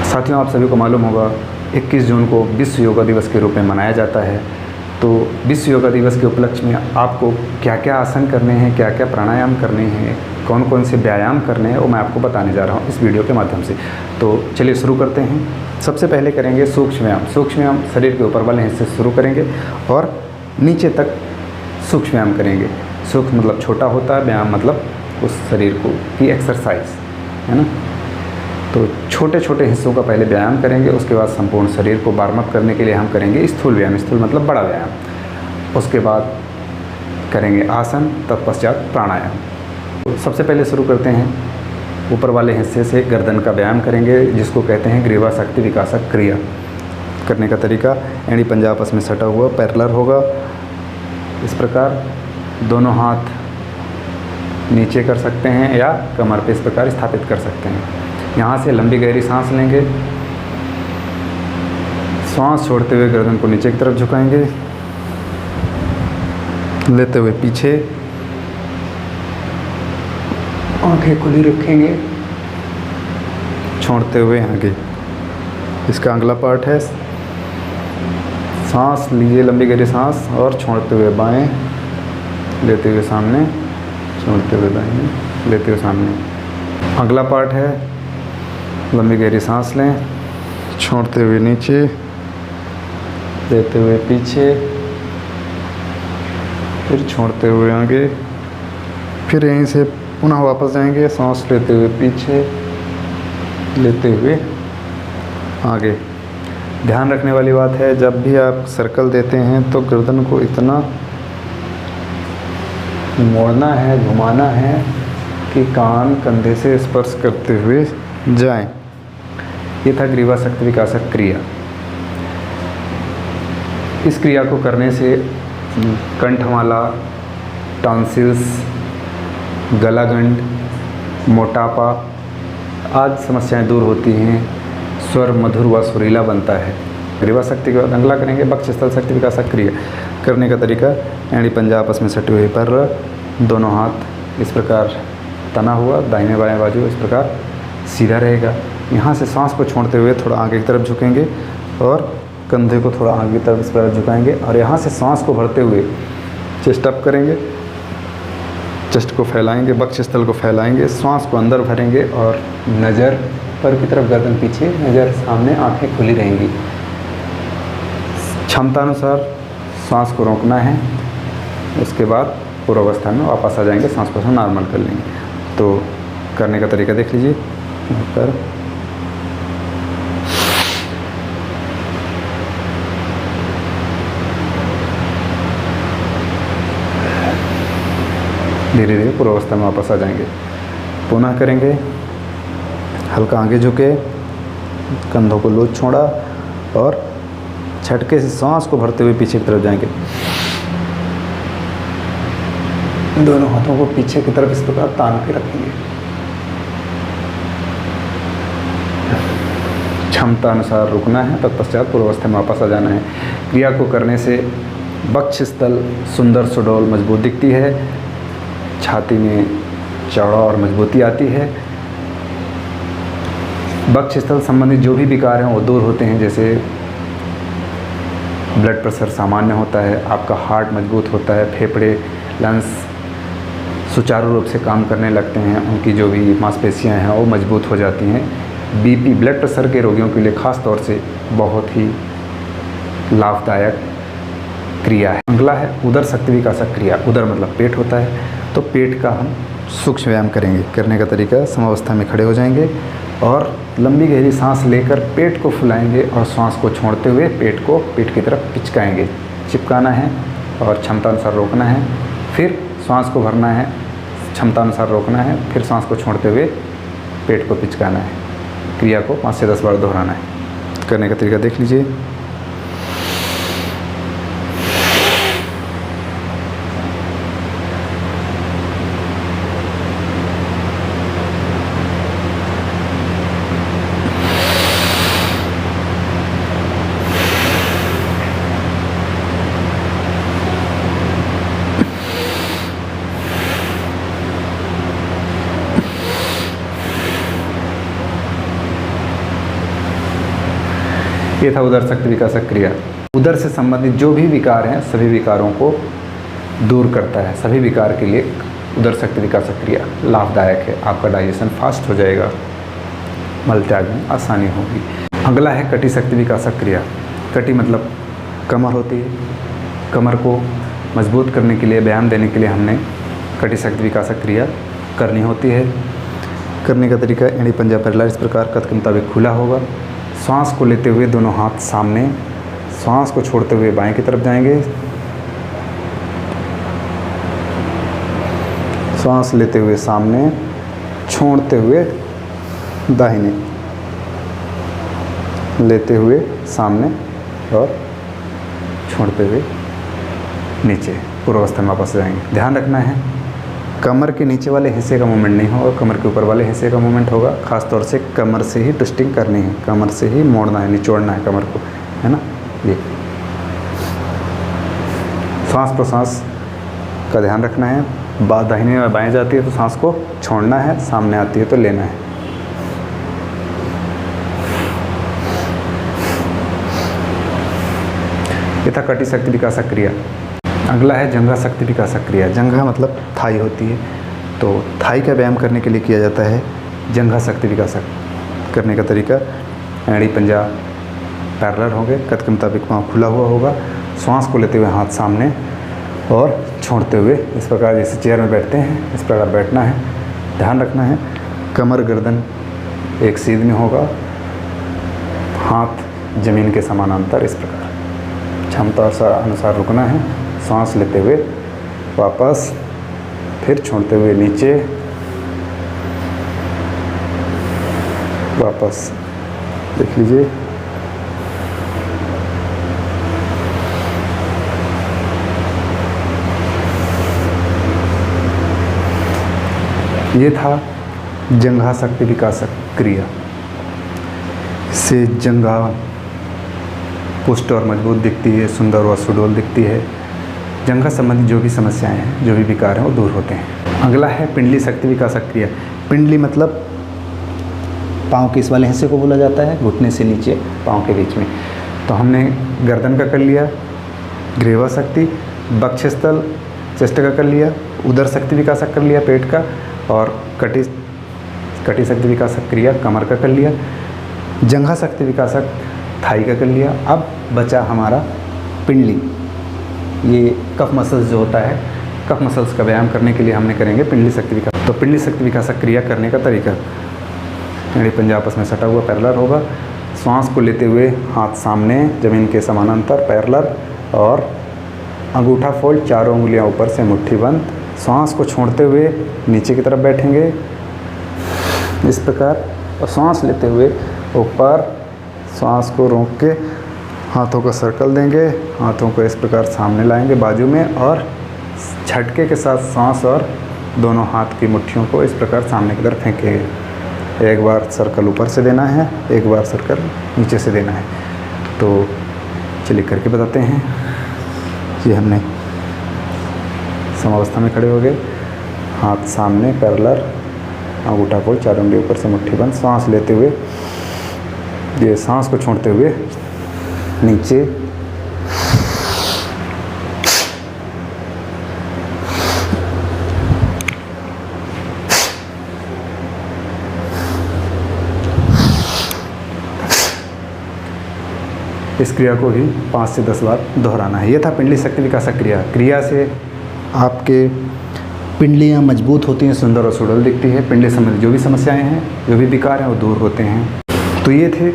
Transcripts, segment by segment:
साथियों, आप सभी को मालूम होगा 21 जून को विश्व योगा दिवस के रूप में मनाया जाता है। तो विश्व योगा दिवस के उपलक्ष्य में आपको क्या क्या आसन करने हैं, क्या क्या प्राणायाम करने हैं, कौन कौन से व्यायाम करने हैं, वो मैं आपको बताने जा रहा हूँ इस वीडियो के माध्यम से। तो चलिए शुरू करते हैं। सबसे पहले करेंगे सूक्ष्म व्यायाम। सूक्ष्म व्यायाम शरीर के ऊपर वाले हिस्से से शुरू करेंगे और नीचे तक सूक्ष्म व्यायाम करेंगे। सूक्ष्म मतलब छोटा होता है, व्यायाम मतलब उस शरीर को की एक्सरसाइज है ना। तो छोटे छोटे हिस्सों का पहले व्यायाम करेंगे, उसके बाद संपूर्ण शरीर को वार्म अप करने के लिए हम करेंगे स्थूल व्यायाम। स्थूल मतलब बड़ा व्यायाम। उसके बाद करेंगे आसन, तत्पश्चात प्राणायाम। तो सबसे पहले शुरू करते हैं ऊपर वाले हिस्से से गर्दन का व्यायाम करेंगे, जिसको कहते हैं ग्रीवा शक्ति विकासक क्रिया। करने का तरीका, एड़ी पंजा आपस में सटा हुआ पैरेलल होगा। इस प्रकार दोनों हाथ नीचे कर सकते हैं या कमर पे इस प्रकार स्थापित कर सकते हैं। यहाँ से लंबी गहरी सांस लेंगे। सांस छोड़ते हुए गर्दन को नीचे की तरफ झुकाएंगे, लेते हुए पीछे, आंखें खुली रखेंगे, छोड़ते हुए आगे। इसका अगला पार्ट है सांस लीजिए, लंबी गहरी सांस, और छोड़ते हुए बाएं, लेते हुए सामने, छोड़ते हुए दाहिने, लेते हुए सामने। अगला पार्ट है लंबी गहरी सांस लें, छोड़ते हुए नीचे, लेते हुए पीछे, फिर छोड़ते हुए आगे, फिर यहीं से पुनः वापस जाएंगे। सांस लेते हुए पीछे, लेते हुए आगे। ध्यान रखने वाली बात है, जब भी आप सर्कल देते हैं तो गर्दन को इतना मोड़ना है, घुमाना है कि कान कंधे से स्पर्श करते हुए जाएं। ये था ग्रीवा शक्ति विकासक क्रिया। इस क्रिया को करने से कंठमाला, टॉन्सिल्स, गलागंड, मोटापा आदि समस्याएं दूर होती हैं। स्वर मधुर व सुरीला बनता है। ग्रीवा शक्ति के बाद अगला करेंगे वक्षस्थल शक्ति विकासक क्रिया। करने का तरीका, एड़ी पंजा आपस में सटे हुए पर, दोनों हाथ इस प्रकार तना हुआ, दाहिने बाएं बाजू इस प्रकार सीधा रहेगा। यहाँ से सांस को छोड़ते हुए थोड़ा आगे की तरफ झुकेंगे और कंधे को थोड़ा आगे की तरफ इस प्रकार झुकाएंगे, और यहाँ से सांस को भरते हुए चेस्ट अप करेंगे, चेस्ट को फैलाएंगे, वक्षस्थल को फैलाएंगे, सांस को अंदर भरेंगे और नज़र पर की तरफ, गर्दन पीछे, नज़र सामने, आंखें खुली रहेंगी। क्षमतानुसार सांस को रोकना है, उसके बाद पूर्वावस्था में वापस आ जाएंगे, सांस को नॉर्मल कर लेंगे। तो करने का तरीका देख लीजिए। पर धीरे धीरे पूर्वावस्था में वापस आ जाएंगे। पुनः करेंगे, हल्का आगे झुके, कंधों को लूज छोड़ा और झटके से सांस को भरते हुए पीछे की तरफ जाएंगे। दोनों हाथों को पीछे की तरफ इस प्रकार तान के रखेंगे। क्षमता अनुसार रुकना है, तत्पश्चात पूर्वावस्था में वापस आ जाना है। क्रिया को करने से वक्षस्थल सुंदर सुडौल मजबूत दिखती है, छाती में चौड़ा और मजबूती आती है। वक्षस्थल संबंधित जो भी विकार हैं वो दूर होते हैं, जैसे ब्लड प्रेशर सामान्य होता है, आपका हार्ट मजबूत होता है, फेफड़े, लंग्स सुचारू रूप से काम करने लगते हैं, उनकी जो भी मांसपेशियां हैं वो मजबूत हो जाती हैं। बीपी, ब्लड प्रेशर के रोगियों के लिए ख़ास तौर से बहुत ही लाभदायक क्रिया है। अगला है उदर शक्ति विकासक क्रिया। उदर मतलब पेट होता है, तो पेट का हम सूक्ष्म व्यायाम करेंगे। करने का तरीका, समावस्था में खड़े हो जाएंगे और लंबी गहरी सांस लेकर पेट को फुलाएंगे और सांस को छोड़ते हुए पेट को पीठ की तरफ पिचकाएंगे, चिपकाना है और क्षमतानुसार रोकना है। फिर सांस को भरना है, क्षमतानुसार रोकना है, फिर सांस को छोड़ते हुए पेट को पिचकाना है। क्रिया को 5 से 10 बार दोहराना है। करने का तरीका देख लीजिए। ये था उदर शक्ति विकासक क्रिया। उदर से संबंधित जो भी विकार हैं सभी विकारों को दूर करता है। सभी विकार के लिए उदर शक्ति विकासक क्रिया लाभदायक है। आपका डाइजेशन फास्ट हो जाएगा, मल त्याग में आसानी होगी। अगला है कटी शक्ति विकासक क्रिया। कटी मतलब कमर होती है। कमर को मजबूत करने के लिए, व्यायाम देने के लिए हमने कटी शक्ति विकासक क्रिया करनी होती है। करने का तरीका एड़ी पंजा पैरलर इस प्रकार कथ के मुताबिक खुला होगा। सांस को लेते हुए दोनों हाथ सामने, सांस को छोड़ते हुए बाएं की तरफ जाएंगे। सांस लेते हुए सामने, छोड़ते हुए दाहिने, लेते हुए सामने और छोड़ते हुए नीचे पूर्वावस्था में वापस जाएंगे। ध्यान रखना है कमर के नीचे वाले हिस्से का मूवमेंट नहीं होगा, कमर के ऊपर वाले हिस्से का मूवमेंट होगा। खास तौर से कमर से ही ट्विस्टिंग करनी है, कमर से ही मोड़ना है, निचोड़ना है कमर को, है ना। ये सांस प्रश्वास का ध्यान रखना है। दाहिने में बाएं जाती है तो सांस को छोड़ना है, सामने आती है तो लेना है। ये था कटी शक्ति विकासक क्रिया। अगला है जंघा शक्ति विकासक क्रिया। जंघा मतलब थाई होती है, तो थाई का व्यायाम करने के लिए किया जाता है जंघा शक्ति विकासक। करने का तरीका एड़ी पंजा पैरेलल होंगे, कथ के मुताबिक पाँव खुला हुआ होगा। श्वास को लेते हुए हाथ सामने और छोड़ते हुए इस प्रकार, जैसे चेयर में बैठते हैं इस प्रकार बैठना है। ध्यान रखना है कमर गर्दन एक सीध में होगा, हाथ जमीन के समानांतर इस प्रकार। क्षमता अनुसार रुकना है। सांस लेते हुए वापस, फिर छोड़ते हुए नीचे, वापस। देख लीजिए ये था जंघा शक्ति विकासक क्रिया। इससे जंघा पुष्ट और मजबूत दिखती है, सुंदर और सुडौल दिखती है। जंघा संबंधी जो भी समस्याएं हैं, जो भी विकार हैं, वो दूर होते हैं। अगला है पिंडली शक्ति विकासक क्रिया। पिंडली मतलब पाँव के इस वाले हिस्से को बोला जाता है, घुटने से नीचे पाँव के बीच में। तो हमने गर्दन का कर लिया, ग्रीवा शक्ति, वक्षस्थल चेस्ट का कर लिया, उदर शक्ति विकासक कर लिया पेट का, और कटी शक्ति विकासक क्रिया कमर का कर लिया। जंघा शक्ति विकासक थाई का कर लिया। अब बचा हमारा पिंडली। ये कफ मसल्स जो होता है, कफ मसल्स का व्यायाम करने के लिए हमने करेंगे पिंडली शक्ति विकास। तो पिंडली शक्ति विकासक क्रिया करने का तरीका एड़ी पंजा आपस में सटा हुआ पैरेलल होगा। श्वास को लेते हुए हाथ सामने, जमीन के समानांतर पैरेलल, और अंगूठा फोल्ड, चारों उंगलियां ऊपर से मुट्ठी बंद। श्वास को छोड़ते हुए नीचे की तरफ बैठेंगे इस प्रकार, और श्वास लेते हुए ऊपर, श्वास को रोक के हाथों का सर्कल देंगे। हाथों को इस प्रकार सामने लाएंगे बाजू में, और झटके के साथ सांस और दोनों हाथ की मुट्ठियों को इस प्रकार सामने की तरफ फेंकेंगे। एक बार सर्कल ऊपर से देना है, एक बार सर्कल नीचे से देना है। तो चलिए करके बताते हैं। ये हमने समावस्था में खड़े हो गए, हाथ सामने पैरेलल, अंगूठा फोल्ड, चारों उंगली ऊपर से मुट्ठी बंद। सांस लेते हुए, ये सांस को छोड़ते हुए नीचे, इस क्रिया को भी 5 से 10 बार दोहराना है। यह था पिंडली शक्ति विकासक क्रिया। क्रिया से आपके पिंडलियाँ मजबूत होती हैं, सुंदर और सुडौल दिखती है। पिंडली संबंधी जो भी समस्याएं हैं, जो भी विकार हैं, वो दूर होते हैं। तो ये थे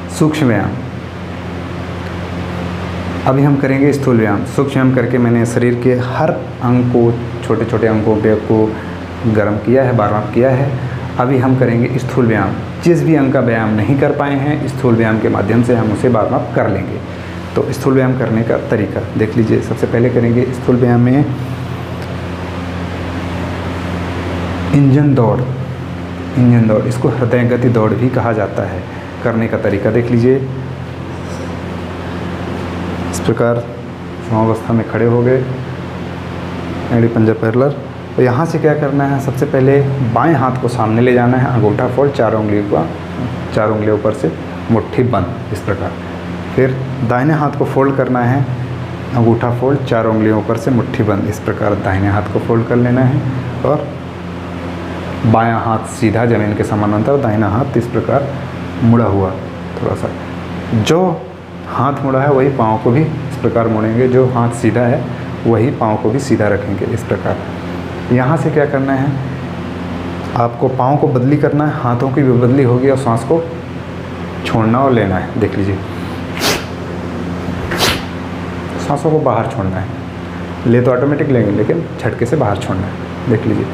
सूक्ष्म व्यायाम। अभी हम करेंगे स्थूल व्यायाम। सूक्ष्म व्यायाम करके मैंने शरीर के हर अंग को, छोटे छोटे अंगों पे को गर्म किया है, वार्म अप किया है। अभी हम करेंगे स्थूल व्यायाम। जिस भी अंग का व्यायाम नहीं कर पाए हैं, स्थूल व्यायाम के माध्यम से हम उसे वार्म अप कर लेंगे। तो स्थूल व्यायाम करने का तरीका देख लीजिए। सबसे पहले करेंगे स्थूल व्यायाम में इंजन दौड़। इंजन दौड़, इसको हृदय गति दौड़ भी कहा जाता है। करने का तरीका देख लीजिए। इस प्रकार समावस्था में खड़े हो गए, एड़ी पंजा पैरेलल। तो यहाँ से क्या करना है, सबसे पहले बाएं हाथ को सामने ले जाना है, अंगूठा फोल्ड, चारों उंगलियों ऊपर से मुट्ठी बंद इस प्रकार। फिर दाहिने हाथ को फोल्ड करना है, अंगूठा फोल्ड, 4 उंगलियों ऊपर से मुट्ठी बंद, इस प्रकार दाहिने हाथ को फोल्ड कर लेना है और बायां हाथ सीधा ज़मीन के समानांतर, दाहिना हाथ इस प्रकार मुड़ा हुआ थोड़ा सा। जो हाथ मुड़ा है वही पाँव को भी इस प्रकार मोड़ेंगे, जो हाथ सीधा है वही पाँव को भी सीधा रखेंगे इस प्रकार। यहाँ से क्या करना है, आपको पाँव को बदली करना है, हाथों की भी बदली होगी और सांस को छोड़ना और लेना है। देख लीजिए, सांसों को बाहर छोड़ना है, ले तो ऑटोमेटिक लेंगे लेकिन झटके से बाहर छोड़ना है। देख लीजिए,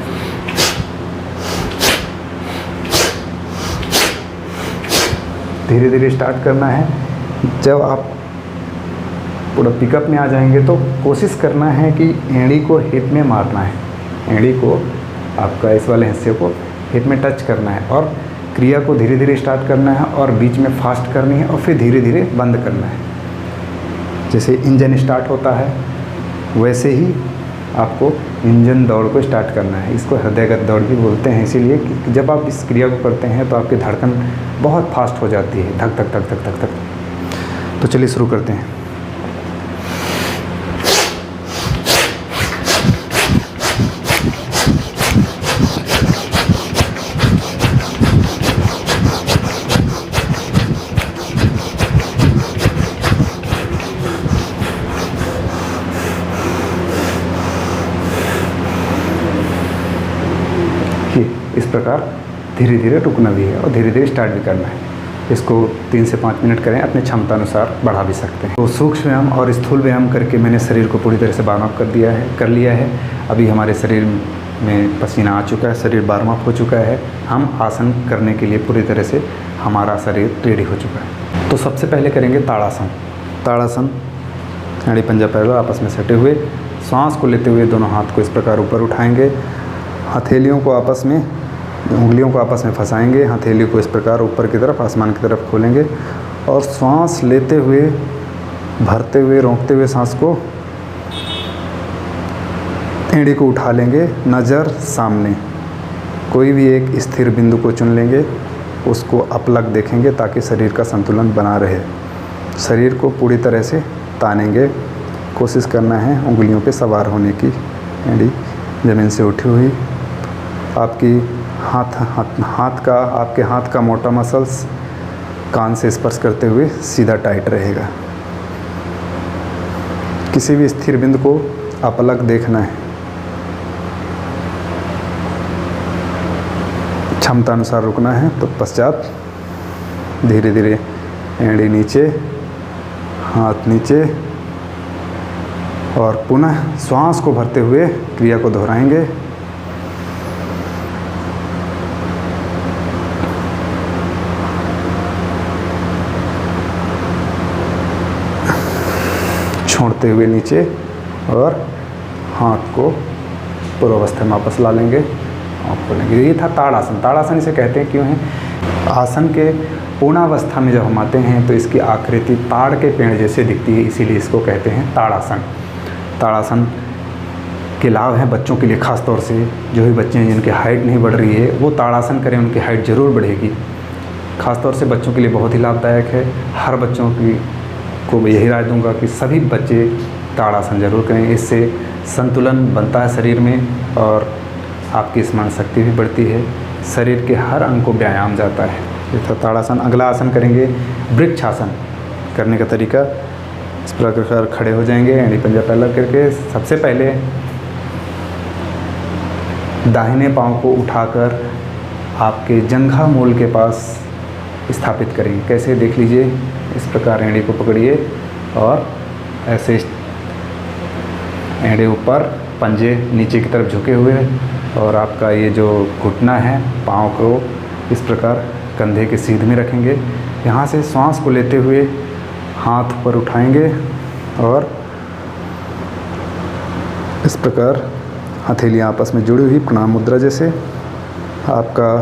धीरे धीरे स्टार्ट करना है। जब आप पूरा पिकअप में आ जाएंगे तो कोशिश करना है कि एड़ी को हिप में मारना है, एड़ी को आपका इस वाले हिस्से को हिप में टच करना है और क्रिया को धीरे धीरे स्टार्ट करना है और बीच में फास्ट करनी है और फिर धीरे धीरे बंद करना है। जैसे इंजन स्टार्ट होता है वैसे ही आपको इंजन दौड़ को स्टार्ट करना है। इसको हृदयगत दौड़ भी बोलते हैं, इसीलिए कि जब आप इस क्रिया को करते हैं तो आपकी धड़कन बहुत फास्ट हो जाती है, धक धक धक धक धक धक। तो चलिए शुरू करते हैं। इस प्रकार धीरे धीरे रुकना भी है और धीरे धीरे स्टार्ट भी करना है। इसको 3 से 5 मिनट करें, अपने क्षमता अनुसार बढ़ा भी सकते हैं। तो सूक्ष्म व्यायाम और स्थूल व्यायाम करके मैंने शरीर को पूरी तरह से वार्म अप कर लिया है। अभी हमारे शरीर में पसीना आ चुका है, शरीर वार्म अप हो चुका है। हम आसन करने के लिए पूरी तरह से हमारा शरीर रेडी हो चुका है। तो सबसे पहले करेंगे ताड़ासन। ताड़ासन, एड़ी पंजा पैर आपस में सटे हुए, सांस को लेते हुए दोनों हाथ को इस प्रकार ऊपर उठाएंगे, हथेलियों को आपस में, उंगलियों को आपस में फंसाएंगे, हथेली को इस प्रकार ऊपर की तरफ आसमान की तरफ खोलेंगे और सांस लेते हुए, भरते हुए, रोकते हुए सांस को, एड़ी को उठा लेंगे, नज़र सामने, कोई भी एक स्थिर बिंदु को चुन लेंगे, उसको अपलक देखेंगे ताकि शरीर का संतुलन बना रहे। शरीर को पूरी तरह से तानेंगे, कोशिश करना है उंगलियों पे सवार होने की। एड़ी ज़मीन से उठी हुई, आपकी आपके हाथ का मोटा मसल्स कान से स्पर्श करते हुए सीधा टाइट रहेगा। किसी भी स्थिर बिंदु को अपलक देखना है, क्षमता अनुसार रुकना है। तो पश्चात धीरे धीरे एड़ी नीचे, हाथ नीचे और पुनः श्वास को भरते हुए क्रिया को दोहराएंगे। छोड़ते हुए नीचे और हाथ को पूर्वावस्था में वापस ला लेंगे, हाथ खोलेंगे। ये था ताड़ासन। ताड़ासन इसे कहते हैं क्यों है, आसन के पूर्णावस्था में जब हम आते हैं तो इसकी आकृति ताड़ के पेड़ जैसे दिखती है, इसीलिए इसको कहते हैं ताड़ासन। ताड़ासन के लाभ हैं बच्चों के लिए, ख़ास तौर से जो भी बच्चे हैं जिनकी हाइट नहीं बढ़ रही है वो ताड़ासन करें, उनकी हाइट ज़रूर बढ़ेगी। ख़ास तौर से बच्चों के लिए बहुत ही लाभदायक है। हर बच्चों को यही राय दूंगा कि सभी बच्चे ताड़ासन जरूर करें, इससे संतुलन बनता है शरीर में और आपकी स्मरण शक्ति भी बढ़ती है, शरीर के हर अंग को व्यायाम जाता है। ये था ताड़ासन। अगला आसन करेंगे वृक्षासन। करने का तरीका इस प्रकार खड़े हो जाएंगे, एड़ी पंजा पैर करके। सबसे पहले दाहिने पाँव को उठाकर आपके जंघा मूल के पास स्थापित करेंगे। कैसे, देख लीजिए, इस प्रकार एड़ी को पकड़िए और ऐसे एड़ी ऊपर, पंजे नीचे की तरफ झुके हुए और आपका ये जो घुटना है पाँव को इस प्रकार कंधे के सीध में रखेंगे। यहाँ से श्वास को लेते हुए हाथ ऊपर उठाएंगे और इस प्रकार हथेलियाँ आपस में जुड़ी हुई प्रणाम मुद्रा जैसे, आपका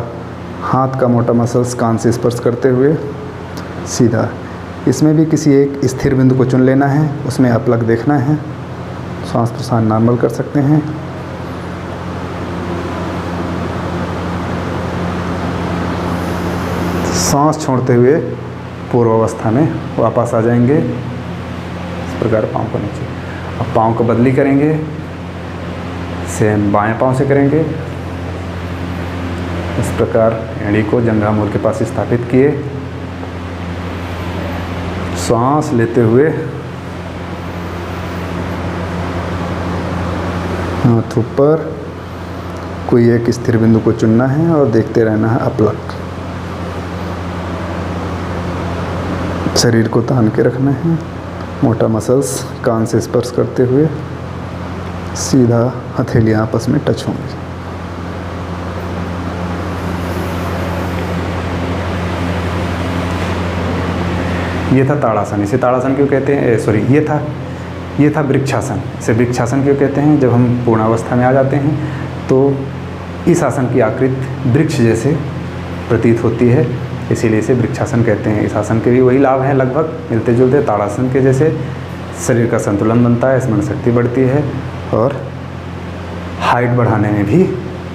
हाथ का मोटा मसल्स कान से स्पर्श करते हुए सीधा। इसमें भी किसी एक स्थिर बिंदु को चुन लेना है, उसमें अपलक देखना है, श्वास प्रश्वास नॉर्मल कर सकते हैं। सांस छोड़ते हुए पूर्व अवस्था में वापस आ जाएंगे। इस प्रकार पाँव को नीचे। अब पाँव को बदली करेंगे, सेम बाएं पाँव से करेंगे। इस प्रकार एड़ी को जंघा मूल के पास स्थापित किए, सांस लेते हुए हाथ ऊपर, कोई एक स्थिर बिंदु को चुनना है और देखते रहना है अपलक। शरीर को तान के रखना है, मोटा मसल्स कान से स्पर्श करते हुए सीधा हथेलियाँ आपस में टच होंगी। ये था ताड़ासन। इसे ताड़ासन क्यों कहते हैं? सॉरी, ये था वृक्षासन। इसे वृक्षासन क्यों कहते हैं? जब हम पूर्णावस्था में आ जाते हैं तो इस आसन की आकृति वृक्ष जैसे प्रतीत होती है, इसीलिए इसे वृक्षासन कहते हैं। इस आसन के भी वही लाभ हैं, लगभग मिलते जुलते ताड़ासन के जैसे। शरीर का संतुलन बनता है, स्मरण शक्ति बढ़ती है और हाइट बढ़ाने में भी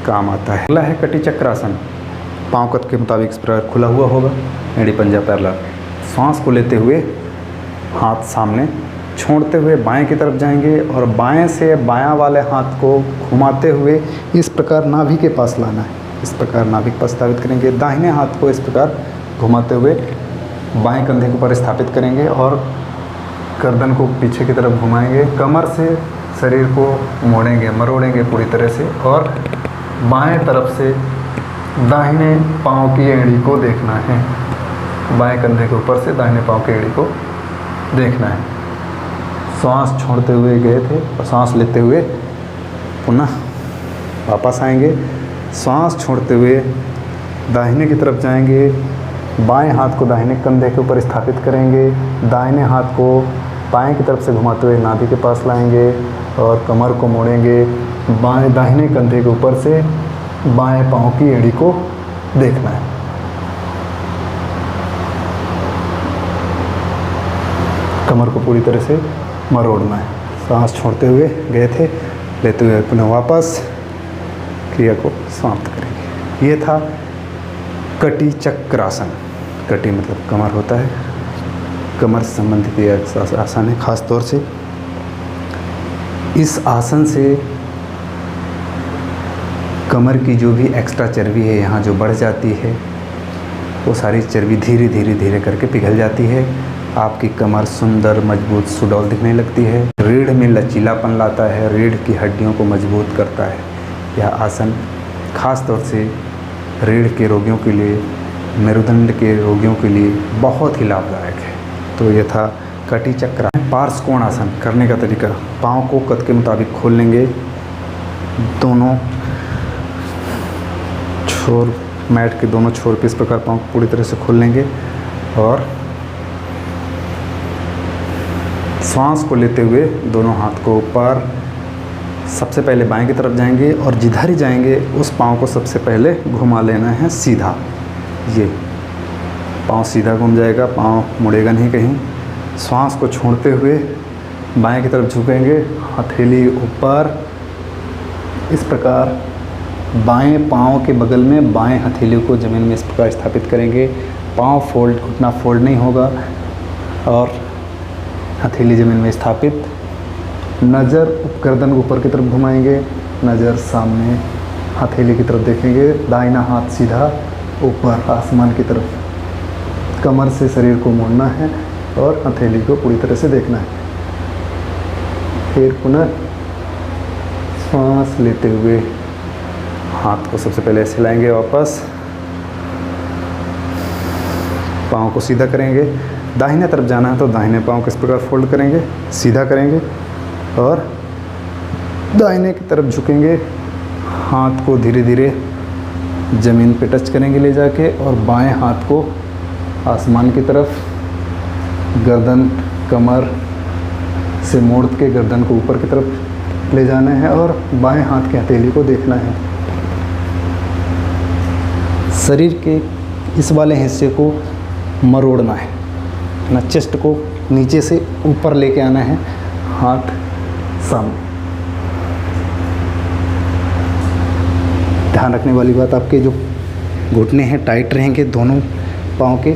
काम आता है। अगला है कटी चक्रासन। पाँव कद के मुताबिक इस प्रकार खुला हुआ होगा, एड़ी पंजा पैरेलल। सांस को लेते हुए हाथ सामने छोड़ते हुए बाएं की तरफ जाएंगे और बाएं से बायां वाले हाथ को घुमाते हुए इस प्रकार नाभि के पास लाना है। इस प्रकार नाभि के पास स्थापित करेंगे। दाहिने हाथ को इस प्रकार घुमाते हुए बाएं कंधे के ऊपर स्थापित करेंगे और गर्दन को पीछे की तरफ घुमाएंगे। कमर से शरीर को मोड़ेंगे, मरोड़ेंगे पूरी तरह से और बाएं तरफ से दाहिने पाँव की एड़ी को देखना है। बाएं कंधे के ऊपर से दाहिने पाँव की एड़ी को देखना है। सांस छोड़ते हुए गए थे और सांस लेते हुए पुनः वापस आएंगे। सांस छोड़ते हुए दाहिने की तरफ जाएंगे, बाएं हाथ को दाहिने कंधे के ऊपर स्थापित करेंगे, दाहिने हाथ को बाएं की तरफ से घुमाते हुए नाभि के पास लाएंगे और कमर को मोड़ेंगे। बाएं दाहिने कंधे के ऊपर से बाएं पाँव की एड़ी को देखना है। कमर को पूरी तरह से मरोड़ना है। सांस छोड़ते हुए गए थे, लेते हुए पुनः वापस क्रिया को समाप्त करेंगे। ये था कटी चक्रासन। कटी मतलब कमर होता है, कमर से संबंधित यह आसन है। खास तौर से इस आसन से कमर की जो भी एक्स्ट्रा चर्बी है यहाँ जो बढ़ जाती है, वो सारी चर्बी धीरे धीरे धीरे करके पिघल जाती है। आपकी कमर सुंदर, मजबूत, सुडौल दिखने लगती है। रीढ़ में लचीलापन लाता है, रीढ़ की हड्डियों को मजबूत करता है। यह आसन खास तौर से रीढ़ के रोगियों के लिए, मेरुदंड के रोगियों के लिए बहुत ही लाभदायक है। तो यह था कटी चक्र। पार्श्व कोण आसन करने का तरीका, पाँव को कद के मुताबिक खोल लेंगे, दोनों छोर मैट के दोनों छोर पे इस प्रकार पाँव को पूरी तरह से खोल लेंगे और सांस को लेते हुए दोनों हाथ को ऊपर, सबसे पहले बाएं की तरफ जाएंगे और जिधर ही जाएंगे उस पाँव को सबसे पहले घुमा लेना है सीधा। ये पाँव सीधा घूम जाएगा, पाँव मुड़ेगा नहीं कहीं। सांस को छोड़ते हुए बाएं की तरफ झुकेंगे, हथेली ऊपर, इस प्रकार बाएं पाँव के बगल में बाएं हथेली को ज़मीन में इस प्रकार स्थापित करेंगे। पाँव फोल्ड, घुटना फोल्ड नहीं होगा और हथेली ज़मीन में स्थापित। नज़र गर्दन को ऊपर की तरफ घुमाएंगे, नज़र सामने हथेली की तरफ देखेंगे। दाहिना हाथ सीधा ऊपर आसमान की तरफ। कमर से शरीर को मोड़ना है और हथेली को पूरी तरह से देखना है। फिर पुनः सांस लेते हुए हाथ को सबसे पहले ऐसे लाएंगे, वापस पाँव को सीधा करेंगे। दाहिने तरफ जाना है तो दाहिने पाँव को इस प्रकार फोल्ड करेंगे, सीधा करेंगे और दाहिने की तरफ झुकेंगे। हाथ को धीरे धीरे ज़मीन पे टच करेंगे ले जाके और बाएं हाथ को आसमान की तरफ, गर्दन कमर से मोड़ के गर्दन को ऊपर की तरफ ले जाना है और बाएं हाथ की हथेली को देखना है। शरीर के इस वाले हिस्से को मरोड़ना है ना, चेस्ट को नीचे से ऊपर लेके आना है, हाथ सामने। ध्यान रखने वाली बात, आपके जो घुटने हैं टाइट रहेंगे दोनों पाँव के,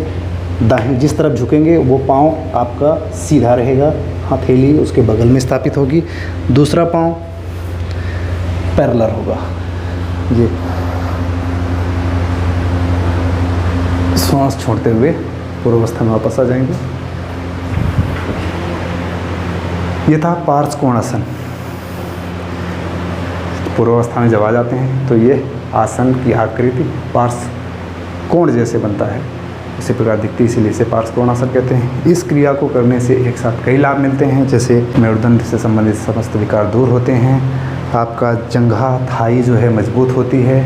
दाहिनी जिस तरफ झुकेंगे वो पाँव आपका सीधा रहेगा, हथेली उसके बगल में स्थापित होगी, दूसरा पाँव पैरेलल होगा। जी, श्वास छोड़ते हुए पूर्वावस्था में वापस आ जाएंगे। ये था पार्श्व कोणासन। पूर्वावस्था में जब आ जाते हैं तो ये आसन की आकृति पार्श्व कोण जैसे बनता है, इसी प्रकार दिखती है, इसीलिए इसे पार्श्व कोणासन कहते हैं। इस क्रिया को करने से एक साथ कई लाभ मिलते हैं, जैसे मेरुदंड से संबंधित समस्त विकार दूर होते हैं, आपका जंघा थाई जो है मजबूत होती है,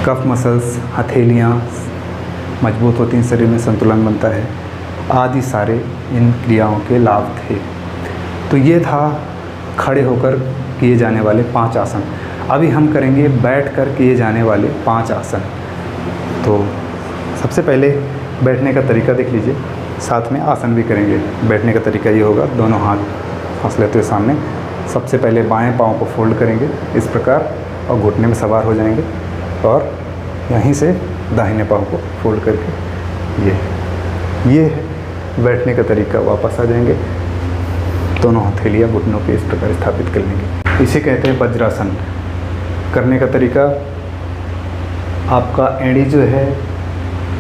कफ मसल्स हथेलियाँ मजबूत होती हैं, शरीर में संतुलन बनता है, आदि सारे इन क्रियाओं के लाभ थे। तो ये था खड़े होकर किए जाने वाले 5 आसन। अभी हम करेंगे बैठकर किए जाने वाले 5 आसन। तो सबसे पहले बैठने का तरीका देख लीजिए, साथ में आसन भी करेंगे। बैठने का तरीका ये होगा, दोनों हाथ फंस लेते हुए सामने। सबसे पहले बाएं पाँव को फोल्ड करेंगे इस प्रकार और घुटने में सवार हो जाएंगे, और यहीं से दाहिने पाँव को फोल्ड करके ये है बैठने का तरीका। वापस आ जाएंगे, दोनों हथेलियाँ घुटनों पे इस प्रकार स्थापित कर लेंगे। इसे कहते हैं वज्रासन। करने का तरीका, आपका एड़ी जो है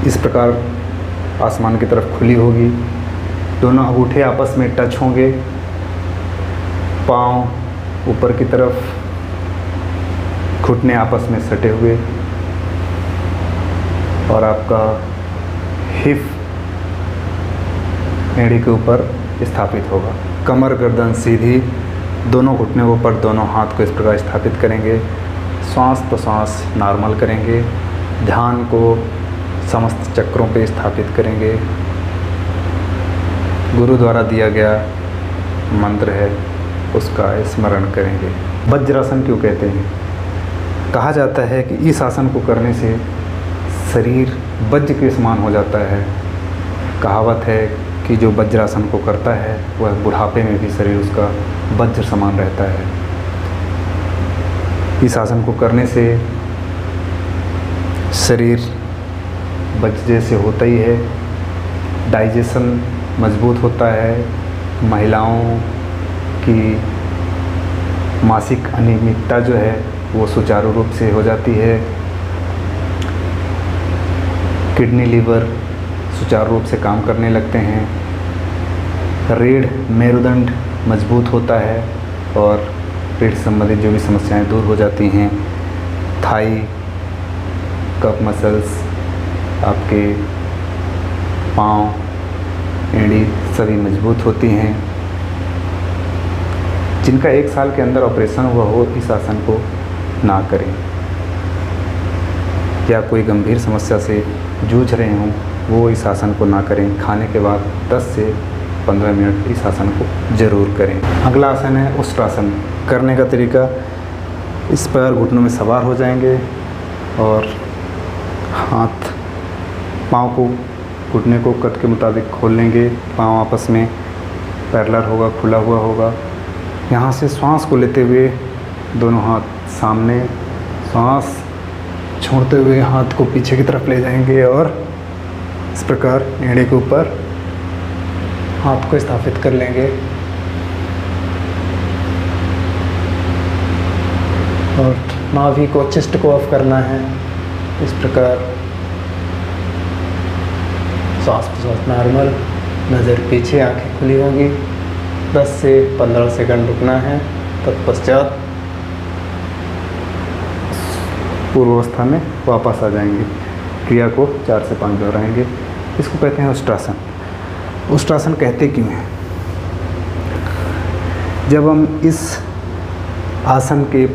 इस प्रकार आसमान की तरफ खुली होगी, दोनों अंगूठे आपस में टच होंगे, पाँव ऊपर की तरफ, घुटने आपस में सटे हुए, और आपका हिप एड़ी के ऊपर स्थापित होगा। कमर गर्दन सीधी, दोनों घुटनों के ऊपर दोनों हाथ को इस प्रकार स्थापित करेंगे। श्वास प्रश्वास नॉर्मल करेंगे, ध्यान को समस्त चक्रों पे स्थापित करेंगे। गुरु द्वारा दिया गया मंत्र है उसका स्मरण करेंगे। वज्रासन क्यों कहते हैं? कहा जाता है कि इस आसन को करने से शरीर वज्र के समान हो जाता है। कहावत है कि जो वज्रासन को करता है वह बुढ़ापे में भी शरीर उसका वज्र समान रहता है। इस आसन को करने से शरीर वज्र जैसे होता ही है, डाइजेशन मजबूत होता है, महिलाओं की मासिक अनियमितता जो है वो सुचारू रूप से हो जाती है, किडनी लीवर सुचारू रूप से काम करने लगते हैं, रीढ़ मेरुदंड मजबूत होता है और पेट संबंधित जो भी समस्याएं दूर हो जाती हैं, थाई कफ मसल्स, आपके पाँव एड़ी सभी मजबूत होती हैं। जिनका 1 साल के अंदर ऑपरेशन हुआ हो इस आसन को ना करें, या कोई गंभीर समस्या से जूझ रहे हों वो इस आसन को ना करें। खाने के बाद 10 से 15 मिनट इस आसन को ज़रूर करें। अगला आसन है उष्ट्रासन। करने का तरीका, इस पर घुटनों में सवार हो जाएंगे और हाथ पाँव को घुटने को कद के मुताबिक खोल लेंगे। पाँव आपस में पैरेलल होगा, खुला हुआ होगा। यहाँ से श्वास को लेते हुए दोनों हाथ सामने, श्वास छोड़ते हुए हाथ को पीछे की तरफ ले जाएंगे और इस प्रकार एड़ी के ऊपर हाथ को स्थापित कर लेंगे और नाभि को, चेस्ट को ऑफ करना है। इस प्रकार श्वास प्रश्वास नॉर्मल, नज़र पीछे, आंखें खुली होंगी। 10 से 15 सेकंड रुकना है। तत्पश्चात पूर्वावस्था में वापस आ जाएंगे। क्रिया को 4 से 5 दोहराएंगे। इसको कहते हैं उष्ट्रासन। उष्ट्रासन कहते क्यों हैं? जब हम इस आसन के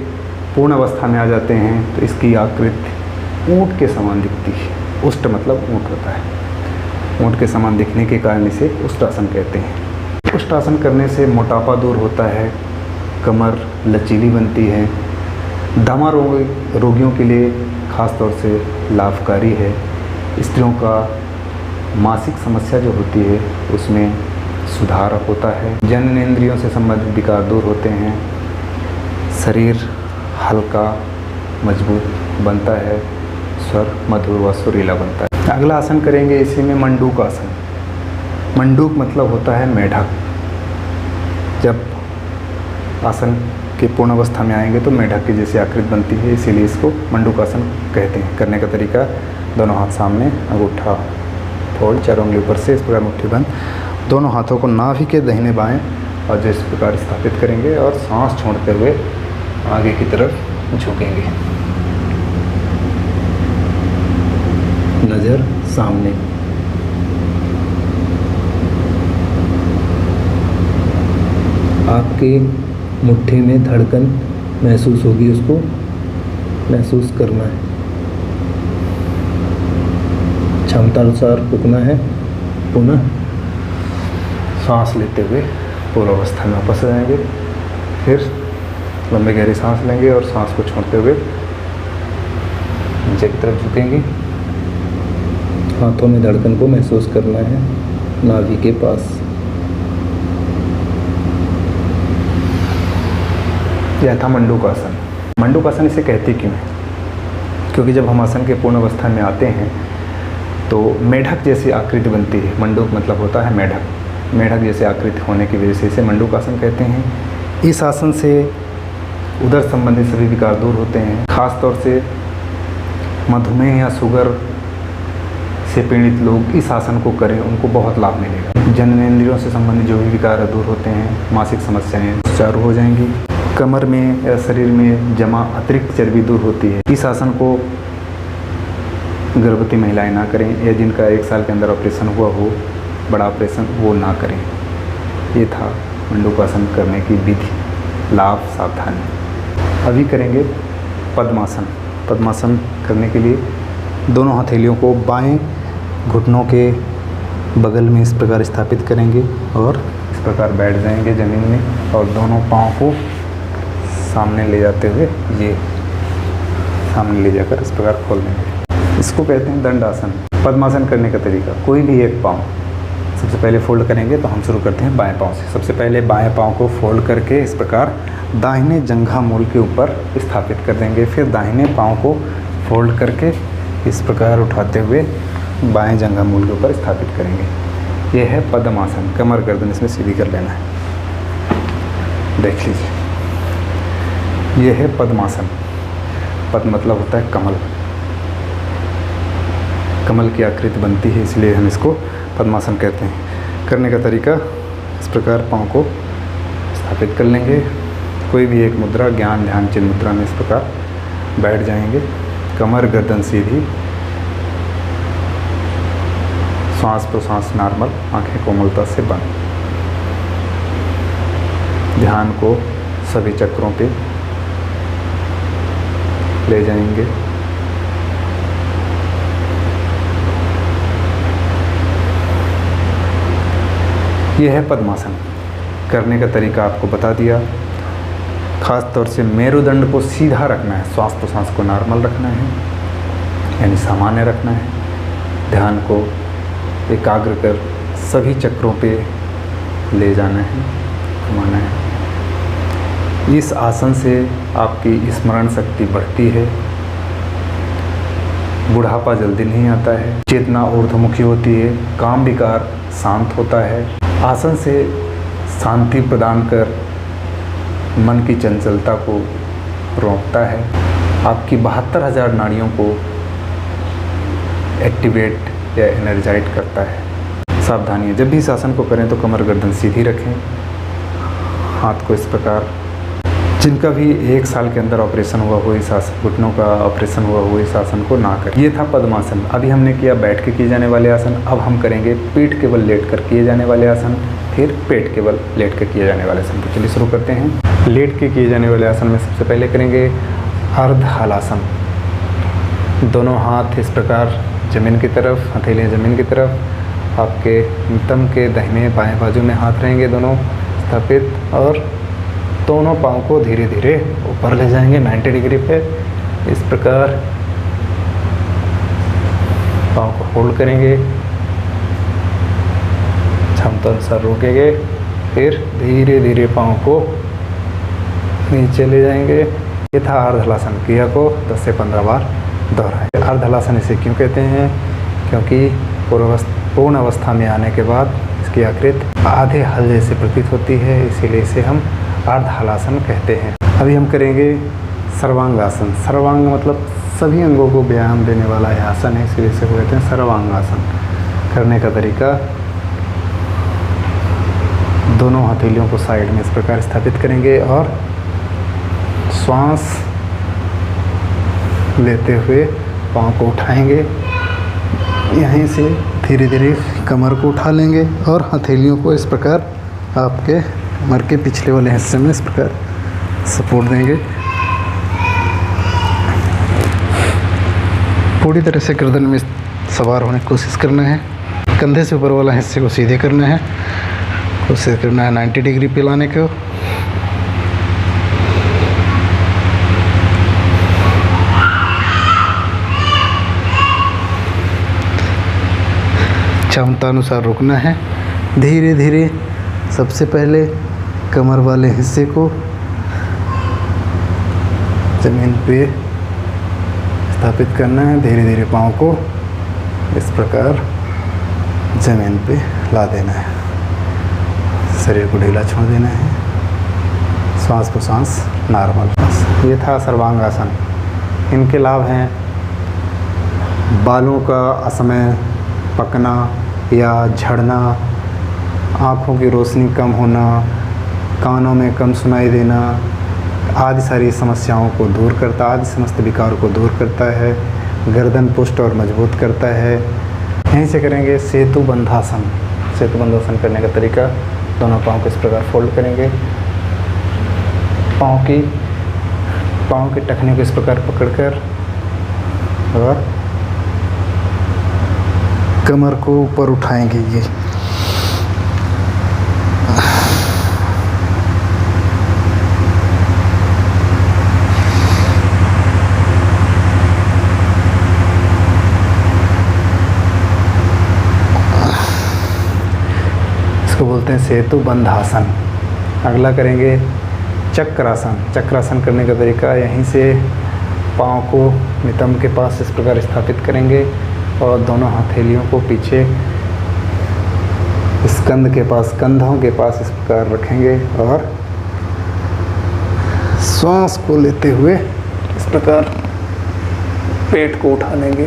पूर्ण अवस्था में आ जाते हैं तो इसकी आकृति ऊँट के समान दिखती है। उष्ट मतलब ऊँट होता है। ऊँट के समान दिखने के कारण इसे उष्ट्रासन कहते हैं। उष्ट्रासन करने से मोटापा दूर होता है, कमर लचीली बनती है, दमा रोगियों के लिए ख़ास तौर से लाभकारी है। स्त्रियों का मासिक समस्या जो होती है उसमें सुधार होता है। जननेंद्रियों से संबंधित विकार दूर होते हैं, शरीर हल्का मजबूत बनता है, स्वर मधुर व सुरीला बनता है। अगला आसन करेंगे, इसी में मंडूक आसन। मंडूक मतलब होता है मेढक। जब आसन के पूर्ण अवस्था में आएंगे तो मेढक की जैसी आकृति बनती है, इसीलिए इसको मंडूक आसन कहते हैं। करने का तरीका, दोनों हाथ सामने, अंगूठा फोल्ड, चारों उंगली ऊपर से इस प्रकार मुट्ठी बंद, दोनों हाथों को नाभि के दाहिने बाएं और जिस प्रकार स्थापित करेंगे और सांस छोड़ते हुए आगे की तरफ झुकेंगे। नज़र सामने। आपके मुट्ठी में धड़कन महसूस होगी, उसको महसूस करना है। क्षमता अनुसार रुकना है। पुनः सांस लेते हुए पूर्व अवस्था में वापस आ जाएंगे। फिर लंबी गहरी सांस लेंगे और सांस को छोड़ते हुए नीचे की तरफ झुकेंगे। हाथों में धड़कन को महसूस करना है नाभि के पास। यह था मंडूक आसन। मंडूक आसन इसे कहते क्यों है? क्योंकि जब हम आसन के पूर्ण अवस्था में आते हैं तो मेढक जैसी आकृति बनती है। मंडूक मतलब होता है मेढक। मेढक जैसी आकृति होने की वजह से इसे मंडूक आसन कहते हैं। इस आसन से उदर संबंधी सभी विकार दूर होते हैं। खास तौर से मधुमेह या शुगर से पीड़ित लोग इस आसन को करें, उनको बहुत लाभ मिलेगा। जननेंद्रियों से संबंधित जो भी विकार दूर होते हैं, मासिक समस्याएं सुचारू हो जाएंगी। कमर में या शरीर में जमा अतिरिक्त चर्बी दूर होती है। इस आसन को गर्भवती महिलाएं ना करें, या जिनका 1 साल के अंदर ऑपरेशन हुआ हो, बड़ा ऑपरेशन, वो ना करें। ये था मंडूक आसन करने की विधि, लाभ, सावधानी। अभी करेंगे पद्मासन। पद्मासन करने के लिए दोनों हथेलियों को बाएं घुटनों के बगल में इस प्रकार स्थापित करेंगे और इस प्रकार बैठ जाएंगे ज़मीन में, और दोनों पाँव को सामने ले जाते हुए ये सामने ले जाकर इस प्रकार खोल देंगे। इसको कहते हैं दंडासन। पद्मासन करने का तरीका, कोई भी एक पाँव सबसे पहले फोल्ड करेंगे। तो हम शुरू करते हैं बाएं पाँव से। सबसे पहले बाएं पाँव को फोल्ड करके इस प्रकार दाहिने जंघा मूल के ऊपर स्थापित कर देंगे। फिर दाहिने पाँव को फोल्ड करके इस प्रकार उठाते हुए बाएं जंघा मूल के ऊपर स्थापित करेंगे। यह है पद्मासन। कमर गर्दन इसमें सीधी कर लेना है। देख लीजिए, यह है पद्मासन। पद्म मतलब होता है कमल। कमल की आकृति बनती है, इसलिए हम इसको पद्मासन कहते हैं। करने का तरीका, इस प्रकार पाँव को स्थापित कर लेंगे। कोई भी एक मुद्रा, ज्ञान ध्यान चिन्ह मुद्रा में इस प्रकार बैठ जाएंगे। कमर गर्दन सीधी, श्वास प्रश्वास नॉर्मल, आंखें कोमलता से बंद। ध्यान को सभी चक्रों पे ले जाएंगे। यह है पद्मासन। करने का तरीका आपको बता दिया। खास तौर से मेरुदंड को सीधा रखना है, श्वास प्रश्वास को नॉर्मल रखना है, यानी सामान्य रखना है। ध्यान को एकाग्र कर सभी चक्रों पे ले जाना है, घुमाना है। इस आसन से आपकी स्मरण शक्ति बढ़ती है, बुढ़ापा जल्दी नहीं आता है, चेतना ऊर्ध्वमुखी होती है, काम विकार शांत होता है। आसन से शांति प्रदान कर मन की चंचलता को रोकता है। आपकी 72,000 नाड़ियों को एक्टिवेट या एनर्जाइट करता है। सावधानी है, जब भी इस आसन को करें तो कमर गर्दन सीधी रखें। हाथ को इस प्रकार, जिनका भी 1 साल के अंदर ऑपरेशन हुआ हो, इस आसन, घुटनों का ऑपरेशन हुआ हो, इस आसन को ना करें। ये था पद्मासन। अभी हमने किया बैठ के किए जाने वाले आसन। अब हम करेंगे पीठ केवल लेट कर किए जाने वाले आसन, फिर पेट केवल लेट कर किए जाने वाले आसन। तो चलिए शुरू करते हैं। लेट के किए जाने वाले आसन में सबसे पहले करेंगे अर्ध हलासन। दोनों हाथ इस प्रकार ज़मीन की तरफ, हथेलियाँ ज़मीन की तरफ। आपके नितंब के दाहिने बाएं बाजू में हाथ रहेंगे दोनों स्थापित, और दोनों पाँव को धीरे धीरे ऊपर ले जाएंगे 90 डिग्री पे। इस प्रकार पाँव को होल्ड करेंगे, क्षमता अनुसार रोकेंगे, फिर धीरे धीरे पाँव को नीचे ले जाएंगे। ये था अर्धहलासन। क्रिया को 10 से 15 बार दोहराएं। अर्धहलासन इसे क्यों कहते हैं? क्योंकि पूर्ण अवस्था में आने के बाद इसकी आकृति आधे हल जैसे प्रतीत होती है, इसीलिए इसे हम अर्ध हलासन कहते हैं। अभी हम करेंगे सर्वांगासन। सर्वांग मतलब सभी अंगों को व्यायाम देने वाला यह आसन है, इसलिए इसे कहते हैं सर्वांगासन। करने का तरीका, दोनों हथेलियों को साइड में इस प्रकार स्थापित करेंगे और श्वास लेते हुए पाँव को उठाएंगे। यहीं से धीरे धीरे कमर को उठा लेंगे और हथेलियों को इस प्रकार आपके कमर के पिछले वाले हिस्से में इस प्रकार सपोर्ट देंगे। पूरी तरह से गर्दन में सवार होने की कोशिश करना है। कंधे से ऊपर वाला हिस्से को सीधे करना है, कोशिश करना है 90 डिग्री पे लाने को। क्षमता अनुसार रुकना है। धीरे धीरे सबसे पहले कमर वाले हिस्से को जमीन पे स्थापित करना है। धीरे धीरे पाँव को इस प्रकार जमीन पे ला देना है। शरीर को ढीला छोड़ देना है। श्वास प्रश्वास नॉर्मल। ये था सर्वांगासन। इनके लाभ हैं बालों का असमय पकना या झड़ना, आँखों की रोशनी कम होना, कानों में कम सुनाई देना आदि सारी समस्याओं को दूर करता, आदि समस्त विकारों को दूर करता है। गर्दन पुष्ट और मजबूत करता है। यहीं से करेंगे सेतु बंधासन। सेतु बंधासन करने का तरीका, दोनों पाँव को इस प्रकार फोल्ड करेंगे। पाँव के टखने को इस प्रकार पकड़कर और कमर को ऊपर उठाएंगे। ये इसको बोलते हैं सेतु बंधासन। अगला करेंगे चक्रासन। चक्रासन करने का तरीका, यहीं से पाँव को नितंब के पास इस प्रकार स्थापित करेंगे और दोनों हथेलियों को पीछे स्कंध के पास, कंधों के पास इस प्रकार रखेंगे और श्वास को लेते हुए इस प्रकार पेट को उठा लेंगे।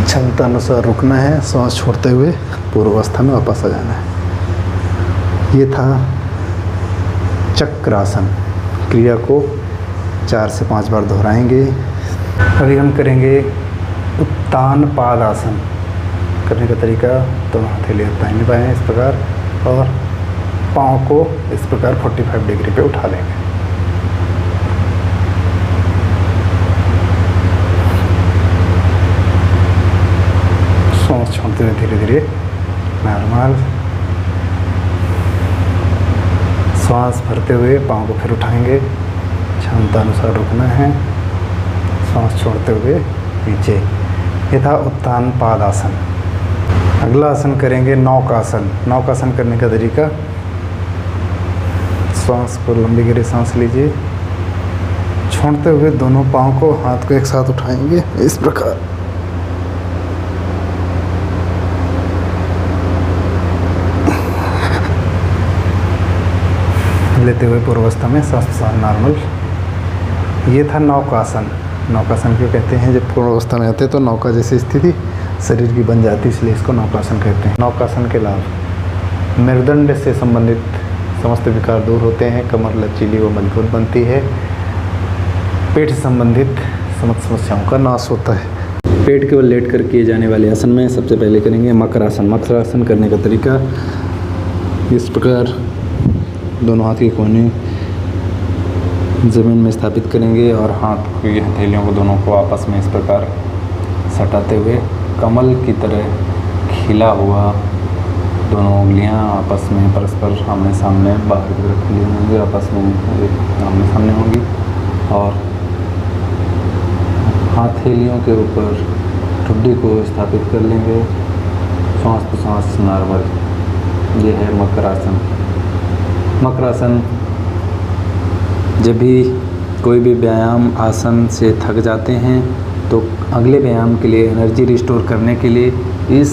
क्षमता अनुसार रुकना है, श्वास छोड़ते हुए पूर्वावस्था में वापस आ जाना है। ये था चक्रासन। क्रिया को 4 से 5 बार दोहराएंगे। अभी हम करेंगे उत्तान पादासन। करने का तरीका, दोनों हथेली दाहिने बाएं इस प्रकार और पाँव को इस प्रकार 45 डिग्री पे उठा लेंगे। सांस छोड़ते हुए धीरे धीरे नॉर्मल। सांस भरते हुए पाँव को फिर उठाएंगे। क्षमता अनुसार रुकना है, सांस छोड़ते हुए नीचे। ये था उत्तान पादासन। अगला आसन करेंगे नौकासन। नौकासन करने का तरीका, सांस को लंबी गहरी सांस लीजिए, छोड़ते हुए दोनों पाँव को, हाथ को एक साथ उठाएंगे इस प्रकार। लेते हुए पूर्वावस्था में सांस नॉर्मल। ये था नौकासन। नौकासन क्यों कहते हैं? जब पूर्वावस्था में आते हैं तो नौका जैसी स्थिति शरीर की बन जाती है, इसलिए इसको नौकासन कहते हैं। नौकासन के लाभ, मेरुदंड से संबंधित समस्त विकार दूर होते हैं, कमर लचीली व मजबूत बनती है, पेट से संबंधित समस्त समस्याओं का नाश होता है। पेट केवल लेट कर किए जाने वाले आसन में सबसे पहले करेंगे मकरासन। मकरासन करने का तरीका, इस प्रकार दोनों हाथ के कोने ज़मीन में स्थापित करेंगे और हाथ की हथेलियों को दोनों को आपस में इस प्रकार सटाते हुए कमल की तरह खिला हुआ दोनों उंगलियां आपस में परस्पर आमने सामने बाहर की तरफ खुली होंगी, आपस में आमने सामने होंगी और हथेलियों के ऊपर ठुड्डी को स्थापित कर लेंगे। सांस प्रश्वास नॉर्मल। ये है मकरासन। मकरासन, जब भी कोई भी व्यायाम आसन से थक जाते हैं तो अगले व्यायाम के लिए एनर्जी रिस्टोर करने के लिए इस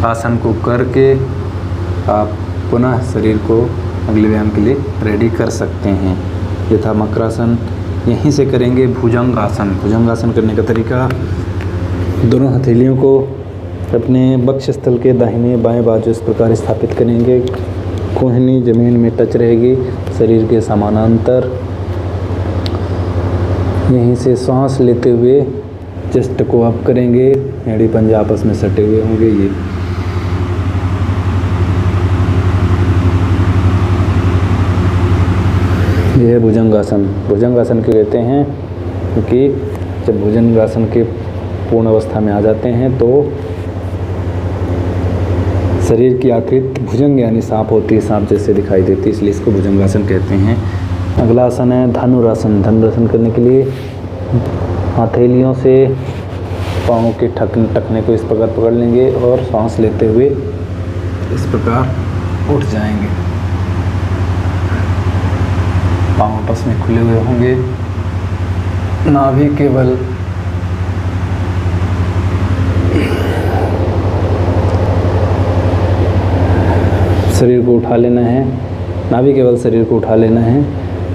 आसन को करके आप पुनः शरीर को अगले व्यायाम के लिए रेडी कर सकते हैं। यथा मकरासन यहीं से करेंगे। भुजंगासन, भुजंगासन करने का तरीका, दोनों हथेलियों को अपने वक्षस्थल के दाहिने बाएं बाजू इस प्रकार स्थापित करेंगे। कोहनी जमीन में टच रहेगी, शरीर के समानांतर। यहीं से सांस लेते हुए चेस्ट को अप करेंगे, एड़ी पंजा आपस में सटे हुए होंगे। ये है भुजंगासन। भुजंगासन क्यों कहते हैं? क्योंकि जब भुजंगासन के पूर्ण अवस्था में आ जाते हैं तो शरीर की आकृति भुजंग यानी सांप होती है, सांप जैसे दिखाई देती है, इसलिए इसको भुजंगासन कहते हैं। अगला आसन है धनुरासन। धनुरासन करने के लिए हथेलियों से पाँव के टखने को इस प्रकार पकड़ लेंगे और सांस लेते हुए इस प्रकार उठ जाएंगे। पाँव आपस में खुले हुए होंगे, नाभि केवल शरीर को उठा लेना है, नाभि केवल शरीर को उठा लेना है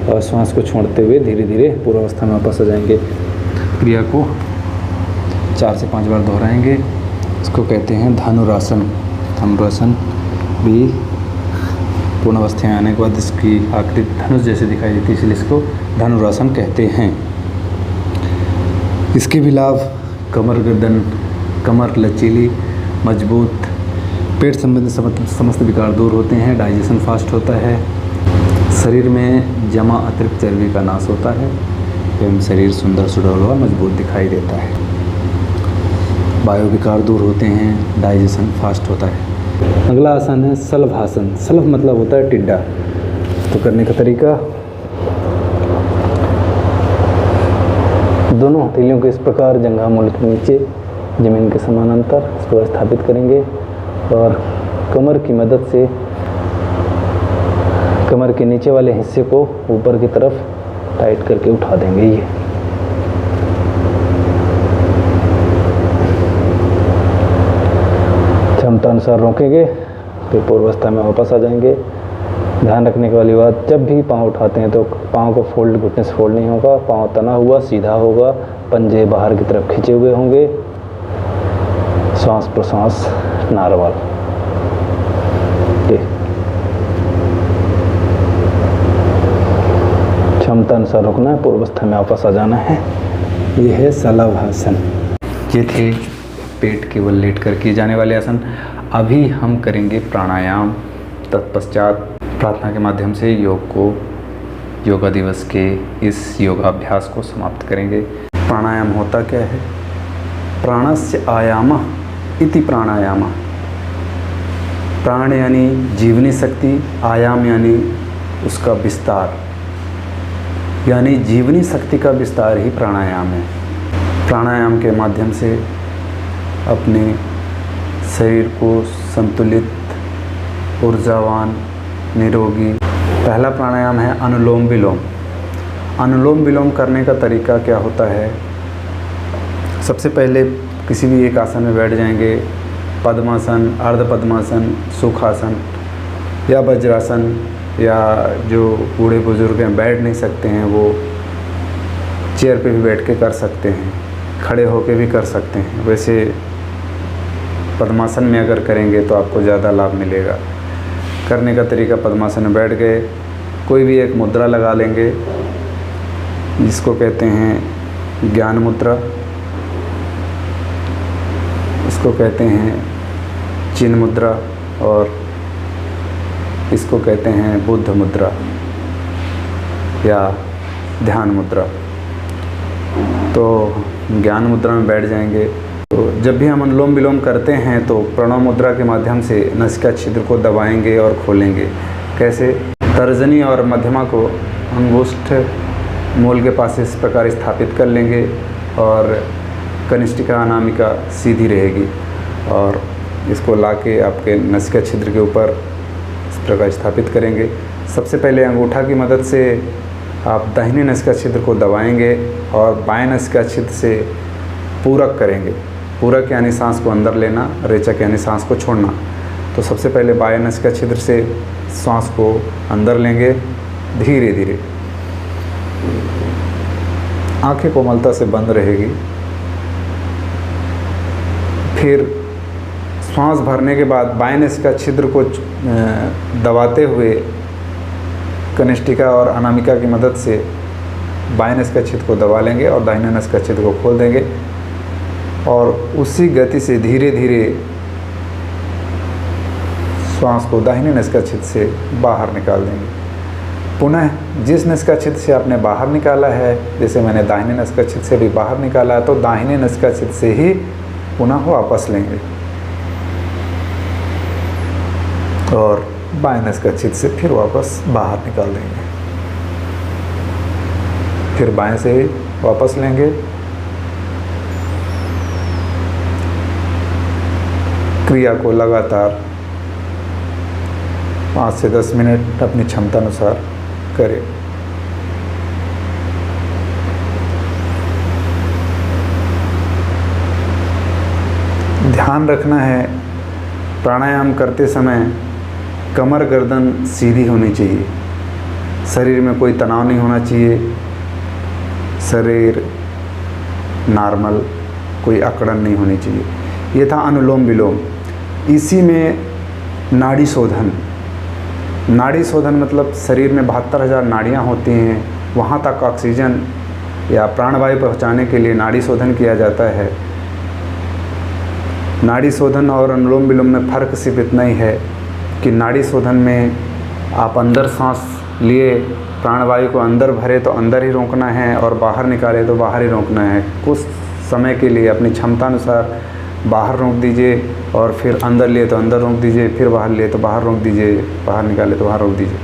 और श्वास को छोड़ते हुए धीरे धीरे पूर्वावस्था में वापस आ जाएंगे। क्रिया को 4 से 5 बार दोहराएंगे। इसको कहते हैं धनुरासन। धनुरासन भी पूर्ण अवस्था में आने के बाद इसकी आकृति धनुष जैसे दिखाई देती है, इसलिए इसको धनुरासन कहते हैं। इसके भी लाभ कमर गर्दन, कमर लचीली मजबूत, पेट संबंधी समस्त विकार दूर होते हैं, डाइजेशन फास्ट होता है, शरीर में जमा अतिरिक्त चर्बी का नाश होता है एवं शरीर सुंदर सुडौल व मजबूत दिखाई देता है। वायु विकार दूर होते हैं, डाइजेशन फास्ट होता है। अगला आसन है शलभासन। शलभ मतलब होता है टिड्डा। तो करने का तरीका, दोनों हथेलियों को इस प्रकार जंघा मूल के नीचे जमीन के समानांतर इसको स्थापित करेंगे और कमर की मदद से कमर के नीचे वाले हिस्से को ऊपर की तरफ टाइट करके उठा देंगे। ये क्षमता अनुसार रोकेंगे, फिर पूर्वावस्था में वापस आ जाएंगे। ध्यान रखने की वाली बात, जब भी पाँव उठाते हैं तो पाँव को फोल्ड, घुटने से फोल्ड नहीं होगा, पाँव तना हुआ सीधा होगा, पंजे बाहर की तरफ खींचे हुए होंगे, श्वास प्रश्वास नॉर्मल। क्षमता अनुसार रुकना है, पूर्वावस्था में वापस आ जाना है। यह है शलभासन। ये थे पेट केवल लेट कर किए जाने वाले आसन। अभी हम करेंगे प्राणायाम। तत्पश्चात प्रार्थना के माध्यम से योगा दिवस के इस योगाभ्यास को समाप्त करेंगे। प्राणायाम होता क्या है? प्राणस्य आयामः इति प्राणायामः। प्राण यानी जीवनी शक्ति, आयाम यानी उसका विस्तार, यानी जीवनी शक्ति का विस्तार ही प्राणायाम है। प्राणायाम के माध्यम से अपने शरीर को संतुलित, ऊर्जावान, निरोगी। पहला प्राणायाम है अनुलोम विलोम। अनुलोम विलोम करने का तरीका क्या होता है? सबसे पहले किसी भी एक आसन में बैठ जाएंगे। पद्मासन, अर्ध पद्मासन, सुखासन या वज्रासन, या जो बूढ़े बुजुर्ग हैं बैठ नहीं सकते हैं वो चेयर पे भी बैठ के कर सकते हैं, खड़े होके भी कर सकते हैं। वैसे पद्मासन में अगर करेंगे तो आपको ज़्यादा लाभ मिलेगा। करने का तरीका, पद्मासन में बैठ गए, कोई भी एक मुद्रा लगा लेंगे जिसको कहते हैं ज्ञान मुद्रा, इसको कहते हैं चिन्ह मुद्रा और इसको कहते हैं बुद्ध मुद्रा या ध्यान मुद्रा। तो ज्ञान मुद्रा में बैठ जाएंगे। तो जब भी हम अनुलोम विलोम करते हैं तो प्रणव मुद्रा के माध्यम से नासिका छिद्र को दबाएंगे और खोलेंगे। कैसे? तर्जनी और मध्यमा को अंगुष्ठ मूल के पास इस प्रकार स्थापित कर लेंगे और कनिष्ठिका अनामिका सीधी रहेगी और इसको लाके आपके नासिका छिद्र के ऊपर इस प्रकार स्थापित करेंगे। सबसे पहले अंगूठा की मदद से आप दाहिने नासिका छिद्र को दबाएंगे और बाएं नासिका छिद्र से पूरक करेंगे। पूरक यानी सांस को अंदर लेना, रेचक यानी सांस को छोड़ना। तो सबसे पहले बाएं नासिका छिद्र से सांस को अंदर लेंगे धीरे धीरे, आंखें कोमलता से बंद रहेगी। फिर सांस भरने के बाद बाएं नासिका छिद्र को दबाते हुए कनिष्ठिका और अनामिका की मदद से बाएं नासिका छिद्र को दबा लेंगे और दाहिने नासिका छिद्र को खोल देंगे और उसी गति से धीरे धीरे श्वास को दाहिने नासिका छिद्र से बाहर निकाल देंगे। पुनः जिस नासिका छिद्र से आपने बाहर निकाला है, जैसे मैंने दाहिने नासिका छिद्र से भी बाहर निकाला है, तो दाहिने नासिका छिद्र से ही पुनः वापस लेंगे और बाएं नासिका छिद्र से फिर वापस बाहर निकाल देंगे। फिर बाएं से ही वापस लेंगे। क्रिया को लगातार 5 से 10 मिनट अपनी क्षमता अनुसार करें। ध्यान रखना है, प्राणायाम करते समय कमर गर्दन सीधी होनी चाहिए, शरीर में कोई तनाव नहीं होना चाहिए, शरीर नॉर्मल, कोई अकड़न नहीं होनी चाहिए। ये था अनुलोम विलोम। इसी में नाड़ी शोधन। नाड़ी शोधन मतलब शरीर में 72,000 नाड़ियाँ होती हैं, वहाँ तक ऑक्सीजन या प्राणवायु पहुँचाने के लिए नाड़ी शोधन किया जाता है। नाड़ी शोधन और अनुलोम विलोम में फ़र्क सिर्फ इतना ही है कि नाड़ी शोधन में आप अंदर सांस लिए प्राणवायु को अंदर भरे तो अंदर ही रोकना है और बाहर निकाले तो बाहर ही रोकना है। कुछ समय के लिए अपनी क्षमता अनुसार बाहर रोक दीजिए और फिर अंदर लिए तो अंदर रोक दीजिए, फिर बाहर लिए तो बाहर रोक दीजिए, बाहर निकाले तो बाहर रोक दीजिए।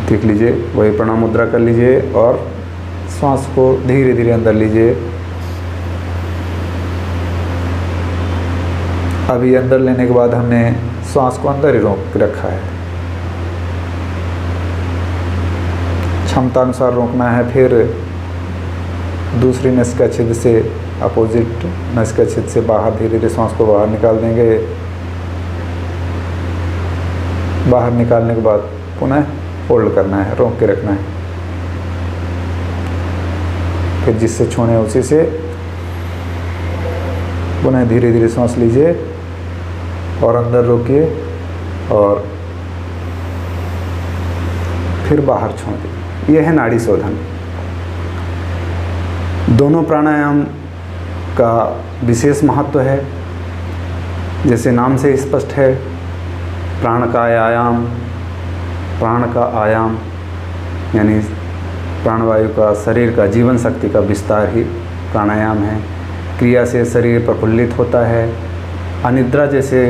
देख लीजिए, वही प्रणाम मुद्रा कर लीजिए और सांस को धीरे धीरे अंदर लीजिए। अभी अंदर लेने के बाद हमने सांस को अंदर ही रोक रखा है, क्षमता अनुसार रोकना है। फिर दूसरी नासिका छिद्र से, अपोजिट नासिका छिद्र से बाहर धीरे धीरे सांस को बाहर निकाल देंगे। बाहर निकालने के बाद पुनः होल्ड करना है, रोक के रखना है। फिर जिससे छोड़े उसी से पुनः धीरे धीरे सांस लीजिए और अंदर रोकिए और फिर बाहर छोड़ दीजिए। यह है नाड़ी शोधन। दोनों प्राणायाम का विशेष महत्व है। जैसे नाम से स्पष्ट है, प्राण का आयाम, प्राण का आयाम यानी प्राणवायु का, शरीर का, जीवन शक्ति का विस्तार ही प्राणायाम है। क्रिया से शरीर प्रफुल्लित होता है, अनिद्रा जैसे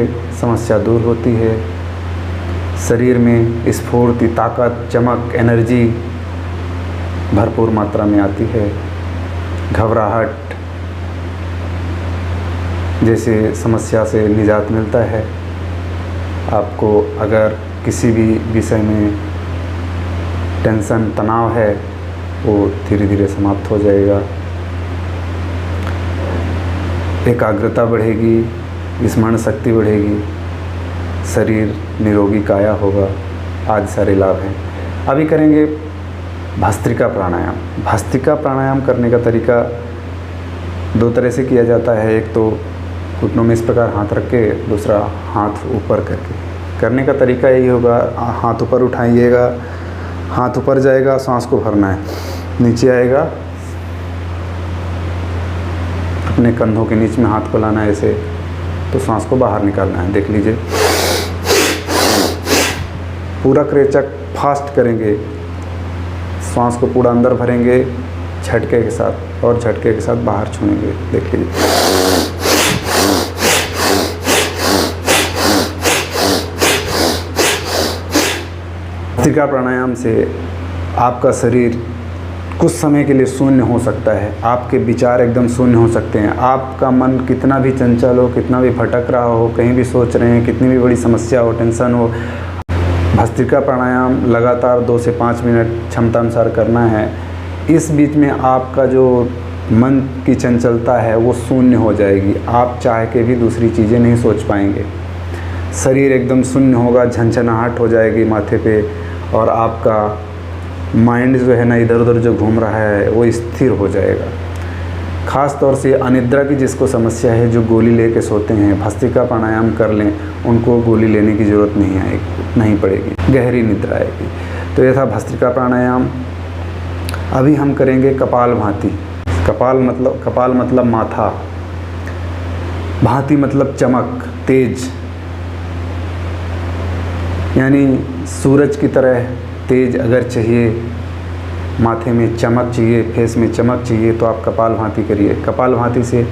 समस्या दूर होती है, शरीर में स्फूर्ति, ताकत, चमक, एनर्जी भरपूर मात्रा में आती है। घबराहट जैसे समस्या से निजात मिलता है। आपको अगर किसी भी विषय में टेंशन, तनाव है, वो धीरे धीरे समाप्त हो जाएगा। एकाग्रता बढ़ेगी, स्मरण शक्ति बढ़ेगी, शरीर निरोगी काया होगा, आदि सारे लाभ हैं। अभी करेंगे भस्त्रिका प्राणायाम। भस्त्रिका प्राणायाम करने का तरीका 2 तरह से किया जाता है। एक तो घुटनों में इस प्रकार हाथ रख के, दूसरा हाथ ऊपर करके। करने का तरीका यही होगा, हाथ ऊपर उठाइएगा, हाथ ऊपर जाएगा, सांस को भरना है, नीचे आएगा, अपने कंधों के नीचे में हाथ को लाना है ऐसे, तो सांस को बाहर निकालना है। देख लीजिए, पूरा रेचक फास्ट करेंगे, सांस को पूरा अंदर भरेंगे झटके के साथ और झटके के साथ बाहर छोड़ेंगे। देख लीजिए, भस्त्रिका प्राणायाम से आपका शरीर कुछ समय के लिए शून्य हो सकता है, आपके विचार एकदम शून्य हो सकते हैं। आपका मन कितना भी चंचल हो, कितना भी भटक रहा हो, कहीं भी सोच रहे हैं, कितनी भी बड़ी समस्या हो, टेंशन हो, भस्त्रिका प्राणायाम लगातार 2 से 5 मिनट क्षमता अनुसार करना है। इस बीच में आपका जो मन की चंचलता है वो शून्य हो जाएगी। आप चाह के भी दूसरी चीज़ें नहीं सोच पाएंगे। शरीर एकदम शून्य होगा, झनझनाहट हो जाएगी माथे पे, और आपका माइंड जो है ना इधर उधर जो घूम रहा है वो स्थिर हो जाएगा। ख़ास तौर से अनिद्रा की जिसको समस्या है, जो गोली लेके सोते हैं, भस्त्रिका प्राणायाम कर लें, उनको गोली लेने की ज़रूरत नहीं पड़ेगी, गहरी निद्रा आएगी। तो ये था भस्त्रिका प्राणायाम। अभी हम करेंगे कपालभाति। कपाल मतलब माथा, भांति मतलब चमक, तेज, यानी सूरज की तरह तेज अगर चाहिए, माथे में चमक चाहिए, फेस में चमक चाहिए, तो आप कपालभाति करिए। कपालभाति से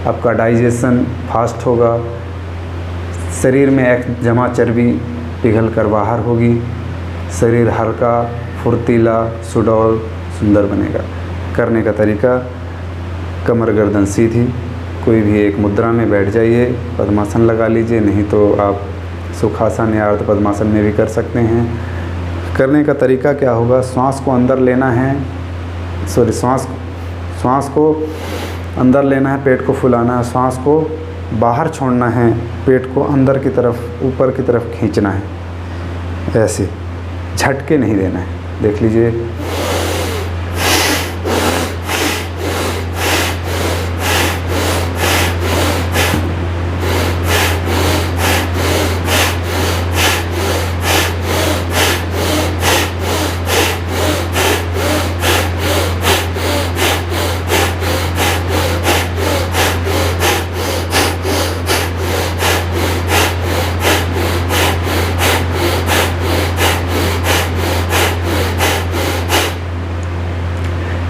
आपका डाइजेशन फास्ट होगा, शरीर में एक जमा चर्बी पिघल कर बाहर होगी, शरीर हल्का, फुर्तीला, सुडौल, सुंदर बनेगा। करने का तरीका, कमर गर्दन सीधी, कोई भी एक मुद्रा में बैठ जाइए, पद्मासन लगा लीजिए, नहीं तो आप सुखासन या अर्ध पद्मासन में भी कर सकते हैं। करने का तरीका क्या होगा, श्वास को अंदर लेना है, श्वास को अंदर लेना है, पेट को फुलाना है, श्वास को बाहर छोड़ना है, पेट को अंदर की तरफ, ऊपर की तरफ खींचना है, ऐसे झटके नहीं देना है। देख लीजिए,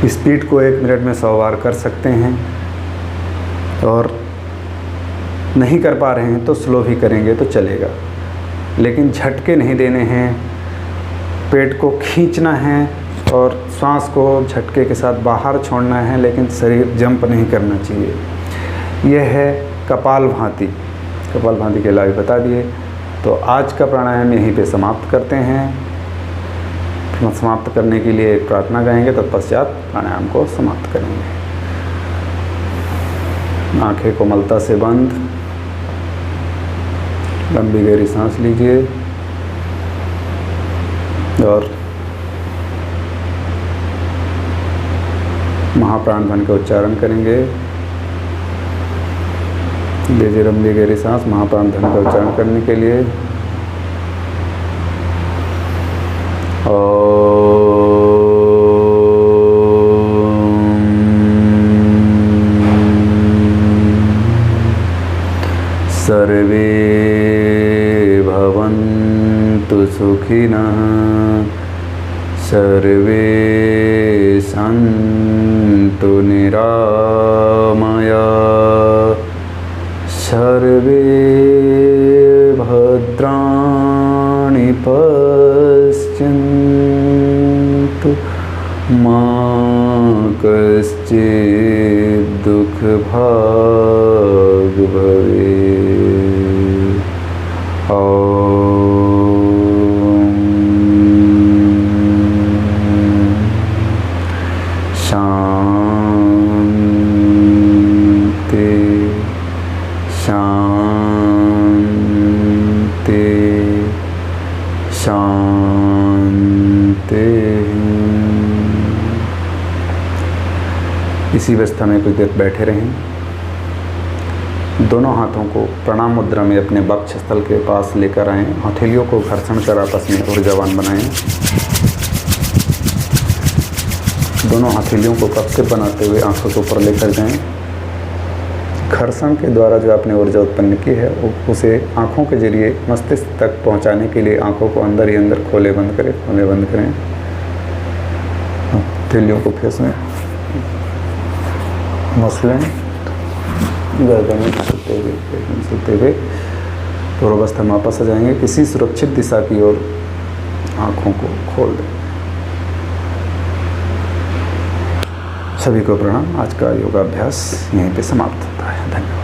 स्पीड को 1 मिनट में 100 बार कर सकते हैं, और नहीं कर पा रहे हैं तो स्लो भी करेंगे तो चलेगा, लेकिन झटके नहीं देने हैं। पेट को खींचना है और श्वास को झटके के साथ बाहर छोड़ना है, लेकिन शरीर जंप नहीं करना चाहिए। यह है कपालभाति। कपालभाति के लाभ बता दिए। तो आज का प्राणायाम यहीं पे समाप्त करते हैं। समाप्त करने के लिए एक प्रार्थना गाएंगे, तत्पश्चात प्राणायाम को समाप्त करेंगे। आंखें कोमलता से बंद, लंबी गहरी सांस लीजिए और महाप्राण ध्वनि का उच्चारण करेंगे। लीजिए लंबी गहरी सांस महाप्राण ध्वनि का उच्चारण करने के लिए। सर्वे भवन्तु सुखिनः, सर्वे सन्तु निरामया, सर्वे भद्राणि पश्यन्तु, मा कश्चित् दुःखभाग् भवेत्। शांति शांति शांति। इसी अवस्था में कुछ देर बैठे रहें। दोनों हाथों को प्रणाम मुद्रा में अपने वक्ष स्थल के पास लेकर आएं। हथेलियों को घर्षण कर आपस में ऊर्जावान बनाएं। दोनों हथेलियों को कपसिप बनाते हुए आंखों के ऊपर लेकर जाएं। घर्षण के द्वारा जो आपने ऊर्जा उत्पन्न की है उसे आंखों के जरिए मस्तिष्क तक पहुंचाने के लिए आंखों को अंदर ही अंदर खोले बंद करें। हथेलियों को फेस में मसलें गर्दन में सुनते हुए पूर्वावस्था में वापस आ जाएंगे। किसी सुरक्षित दिशा की ओर आँखों को खोल दें। सभी को प्रणाम। आज का योगाभ्यास यहीं पे समाप्त होता है। धन्यवाद।